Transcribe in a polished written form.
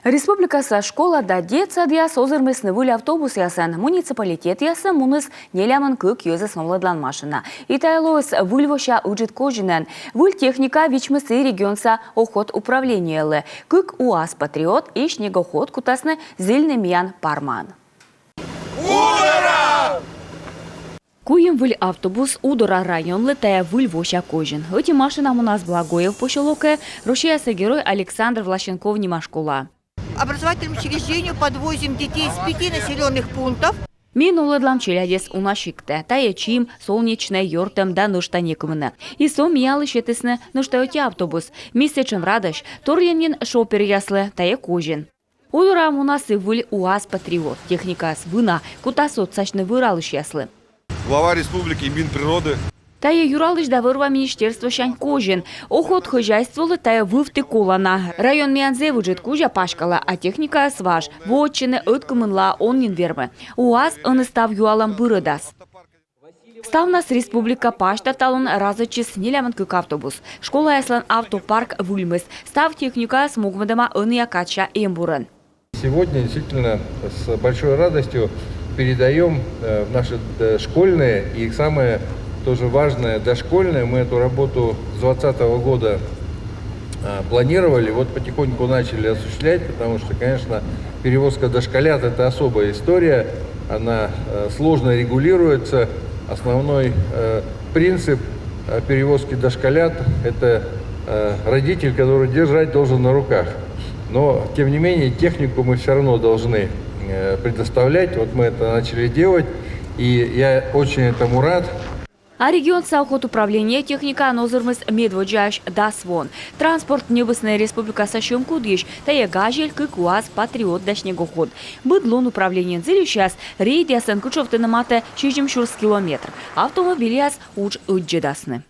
Республикасы школа да детсадия созырмысны выль автобус ясын. Муниципалитет ясын муныз нелямын көк өзі сомладлан машина. Итайлоис выльвоща уджит кожинен. Выль техника вичмысы регионса охот управлениялы. Көк УАЗ патриот и снегоход кутасны зильный миян парман. Куем выль автобус удора районлы тая выль воща кожин. Эти машина у нас Благоев пошелоке, рушиясы герой Александр Влащенков Немашкула. Образовательному учреждению подвозим детей из 5 населенных пунктов. Мин уладлам челядес унашикте, тая чим, солнечная йортам да нушта некумына. И сом ялы щетесны нуштаоти автобус. Месячен радощ, торленин шопер яслы, тая кожин. Удурам у нас и выль УАЗ патриот. Техника с вына, кутасот сачны выралыш яслы. Глава республики Минприроды. Тая юралыш да вырва министерство шань кожин. Охот хозяйствовала тая вывты колана. Район Мианзе выжит кужа пашкала, а техника сваж. Вотчины откумынла оннин вермы. УАЗ он став юалам бырыдас. Став нас республика пашта талон разочис неляман кык автобус. Школа яслан автопарк вульмыс. Став техника с мугмадама он кача эмбурен. Сегодня действительно с большой радостью передаем в наши школьные и самое тоже важное дошкольное. Мы эту работу с 2020 года планировали, вот потихоньку начали осуществлять, потому что, конечно, перевозка дошколят – это особая история, она сложно регулируется. Основной принцип перевозки дошколят – это родитель, который держать должен на руках. Но, тем не менее, технику мы все равно должны предоставлять. Вот мы это начали делать, и я очень этому рад. А регион саухот управления техника нозырмыс медводжаш дасвон. Транспорт небесная республика сащем кудиш, тая гажель кык УАЗ патриот да снегоход. Быдлон управление зелю сейчас рейд ясан кучовты намате 6 километр. Автомобиль яс уж уджедасны.